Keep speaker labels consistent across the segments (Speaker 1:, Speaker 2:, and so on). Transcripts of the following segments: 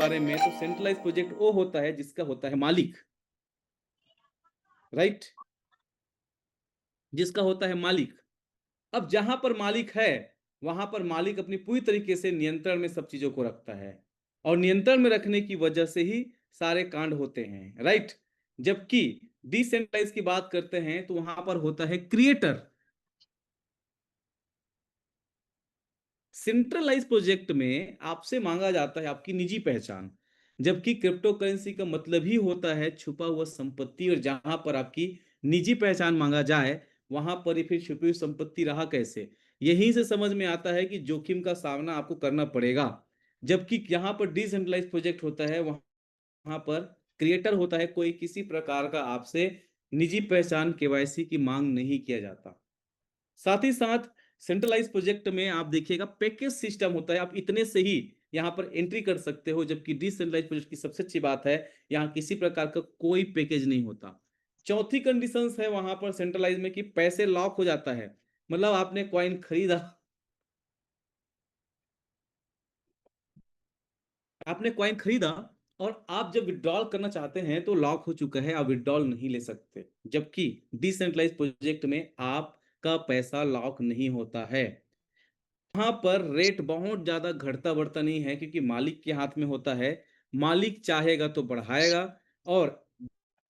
Speaker 1: बारे में, तो सेंट्रलाइज प्रोजेक्ट वो होता है जिसका होता है मालिक, राइट, जिसका होता है मालिक। अब जहां पर मालिक है वहां पर मालिक अपनी पूरी तरीके से नियंत्रण में सब चीजों को रखता है, और नियंत्रण में रखने की वजह से ही सारे कांड होते हैं, राइट। जबकि डिसेंट्रलाइज की बात करते हैं तो वहां पर होता है क्रिएटर। सेंट्रलाइज प्रोजेक्ट में आपसे मांगा जाता है आपकी निजी पहचान, जबकि क्रिप्टो करेंसी का मतलब ही होता है छुपा हुआ संपत्ति, और जहां पर आपकी निजी पहचान मांगा जाए वहां पर ही फिर छुपी हुई संपत्ति रहा कैसे। यहीं से समझ में आता है कि जोखिम का सामना आपको करना पड़ेगा। जबकि यहाँ पर डिसेंट्रलाइज प्रोजेक्ट होता है वहां पर क्रिएटर होता है, कोई किसी प्रकार का आपसे निजी पहचान केवाईसी की मांग नहीं किया जाता। साथ ही साथ सेंट्रलाइज प्रोजेक्ट में आप देखिएगा पैकेज सिस्टम होता है, आप इतने से ही यहां पर एंट्री कर सकते हो, जबकि डिसेंट्रलाइज प्रोजेक्ट की सबसे अच्छी बात है यहां किसी प्रकार का कोई पैकेज नहीं होता। चौथी कंडीशन है वहां पर सेंट्रलाइज में कि पैसे लॉक हो जाता है, मतलब आपने कॉइन खरीदा, आपने कॉइन खरीदा और आप जब विड्रॉल करना चाहते हैं तो लॉक हो चुका है, आप विड्रॉल नहीं ले सकते। जबकि डिसेंट्रलाइज प्रोजेक्ट में आपका पैसा लॉक नहीं होता है। वहां पर रेट बहुत ज्यादा घटता बढ़ता नहीं है, क्योंकि मालिक के हाथ में होता है। मालिक चाहेगा तो बढ़ाएगा, और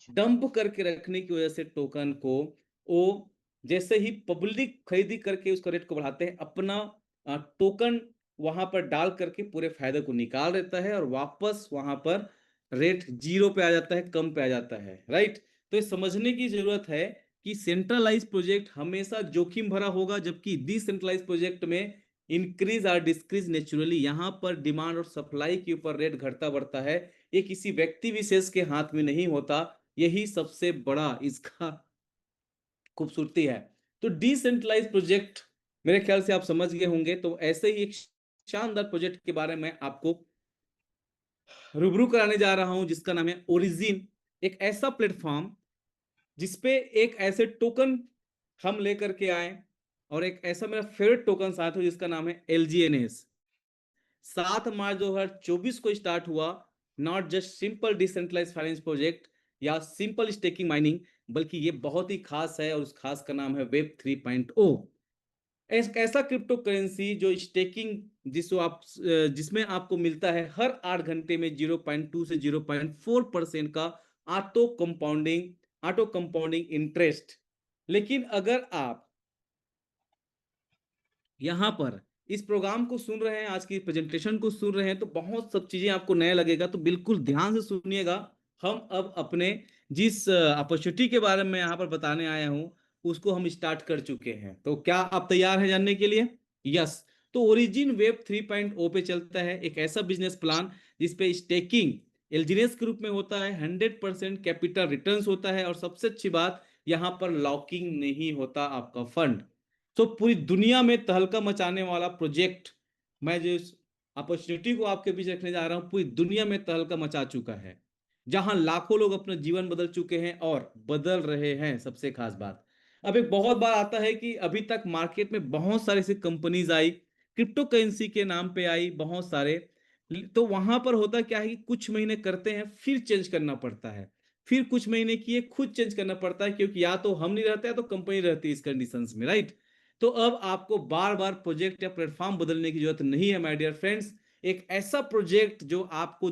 Speaker 1: डंप करके रखने की वजह से टोकन को वो जैसे ही पब्लिक खरीदी करके उसका रेट को बढ़ाते हैं, अपना टोकन वहां पर डाल करके पूरे फायदे को निकाल देता है, और वापस वहां पर रेट जीरो पे आ जाता है, कम पे आ जाता है, राइट। तो ये समझने की जरूरत है कि सेंट्रलाइज प्रोजेक्ट हमेशा जोखिम भरा होगा, जबकि डिसेंट्रलाइज प्रोजेक्ट में इंक्रीज और डिस्क्रीज नेचुरली। यहां पर डिमांड और सप्लाई के ऊपर रेट घटता बढ़ता है, ये किसी व्यक्ति विशेष के हाथ में नहीं होता। यही सबसे बड़ा इसका खूबसूरती है। तो डिसेंट्रलाइज प्रोजेक्ट मेरे ख्याल से आप समझ गए होंगे। तो ऐसे ही एक शानदार प्रोजेक्ट के बारे में आपको रूबरू कराने जा रहा हूं, जिसका नाम है ओरिजिन। एक ऐसा प्लेटफॉर्म जिसपे एक ऐसे टोकन हम लेकर के आए, और एक ऐसा मेरा फेवरेट टोकन साथ हो जिसका नाम है LGNS। 7 मार्च 2024 को स्टार्ट हुआ। Not just simple decentralize finance project या सिंपल स्टेकिंग माइनिंग, बल्कि ये बहुत ही खास है, और उस खास का नाम है वेब 3.0। एक ऐसा क्रिप्टो करेंसी जो स्टेकिंग जिसमें आपको मिलता है हर 8 घंटे में 0.2 से 0.4% का ऑटो कंपाउंडिंग इंटरेस्ट। लेकिन अगर आप यहां पर इस प्रोग्राम को सुन रहे हैं, आज की प्रेजेंटेशन को सुन रहे हैं, तो बहुत सब चीजें आपको नया लगेगा, तो बिल्कुल ध्यान से सुनिएगा। हम अब अपने जिस अपॉर्चुनिटी के बारे में यहाँ पर बताने आया हूं उसको हम स्टार्ट कर चुके हैं। तो क्या आप तैयार हैं जानने के लिए? यस। तो ओरिजिन वेब 3.0 पे चलता है, एक ऐसा बिजनेस प्लान जिसपे स्टेकिंग एलजीनेस के रूप में होता है, 100% कैपिटल रिटर्न्स होता है, और सबसे अच्छी बात यहाँ पर लॉकिंग नहीं होता आपका फंड। तो पूरी दुनिया में तहलका मचाने वाला प्रोजेक्ट, मैं जो अपॉर्चुनिटी को आपके बीच रखने जा रहा हूं, पूरी दुनिया में तहलका मचा चुका है, जहां लाखों लोग अपना जीवन बदल चुके हैं और बदल रहे हैं। सबसे खास बात, अब एक बहुत बार आता है कि अभी तक मार्केट में बहुत सारी ऐसी कंपनीज आई, क्रिप्टो करेंसी के नाम पे आई बहुत सारे। तो वहां पर होता क्या है कि कुछ महीने करते हैं फिर चेंज करना पड़ता है, फिर कुछ महीने किए खुद चेंज करना पड़ता है, क्योंकि या तो हम नहीं रहते हैं तो कंपनी रहती है इस कंडीशंस में, राइट। तो अब आपको बार बार प्रोजेक्ट या प्लेटफॉर्म बदलने की जरूरत नहीं है माय डियर फ्रेंड्स। एक ऐसा प्रोजेक्ट जो आपके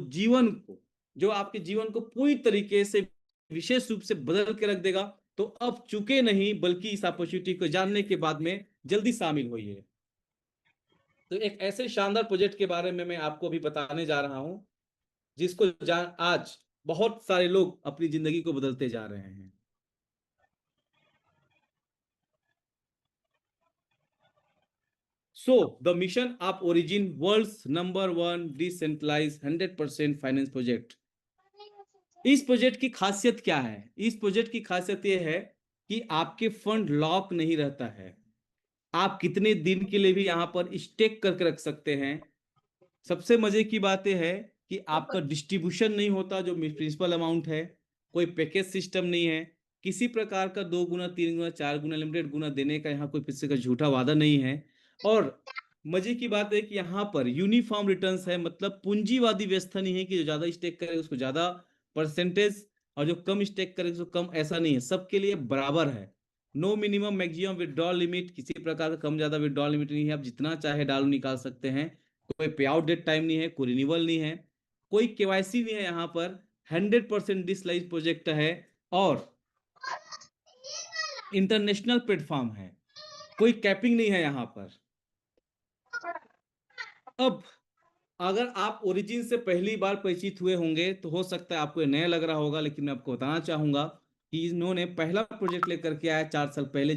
Speaker 1: जीवन को पूरी तरीके से विशेष रूप से बदल के रख देगा। तो अब चुके नहीं, बल्कि इस अपॉर्चुनिटी को जानने के बाद में जल्दी शामिल होइए। तो एक ऐसे शानदार प्रोजेक्ट के बारे में मैं आपको अभी बताने जा रहा हूं, जिसको आज बहुत सारे लोग अपनी जिंदगी को बदलते जा रहे हैं। So, the mission of Origin, world's #1 decentralized 100% finance project. इस प्रोजेक्ट की खासियत क्या है? इस प्रोजेक्ट की खासियत यह है कि आपके फंड लॉक नहीं रहता है, आप कितने दिन के लिए भी यहां पर स्टेक करके रख सकते हैं। सबसे मजे की बात यह है कि आपका डिस्ट्रीब्यूशन नहीं होता जो प्रिंसिपल अमाउंट है, कोई पैकेज सिस्टम नहीं है, किसी प्रकार का 2 गुना 3 गुना 4 गुना लिमिटेड गुना देने का यहाँ कोई किसी का झूठा वादा नहीं है। और मजे की बात है कि यहाँ पर यूनिफॉर्म रिटर्न्स है, मतलब पूंजीवादी व्यवस्था नहीं है कि जो ज्यादा स्टेक करे उसको ज्यादा परसेंटेज और जो कम स्टेक करे उसको कम, ऐसा नहीं है, सबके लिए बराबर है। No minimum maximum withdrawal limit, किसी प्रकार का कम ज्यादा विड्रॉल लिमिट नहीं है, आप जितना चाहे डालो निकाल सकते हैं। कोई पे आउट डेट टाइम नहीं है, कोई रिन्यूअल नहीं है, कोई केवाईसी नहीं है यहाँ पर। 100% डिसलाइज प्रोजेक्ट है और इंटरनेशनल प्लेटफॉर्म है, कोई कैपिंग नहीं है यहाँ पर। अब अगर आप ओरिजिन से पहली बार परिचित हुए होंगे तो हो सकता है आपको ये नया लग रहा होगा, लेकिन मैं आपको बताना चाहूंगा कि इन्होंने पहला प्रोजेक्ट लेकर के आया 4 साल पहले।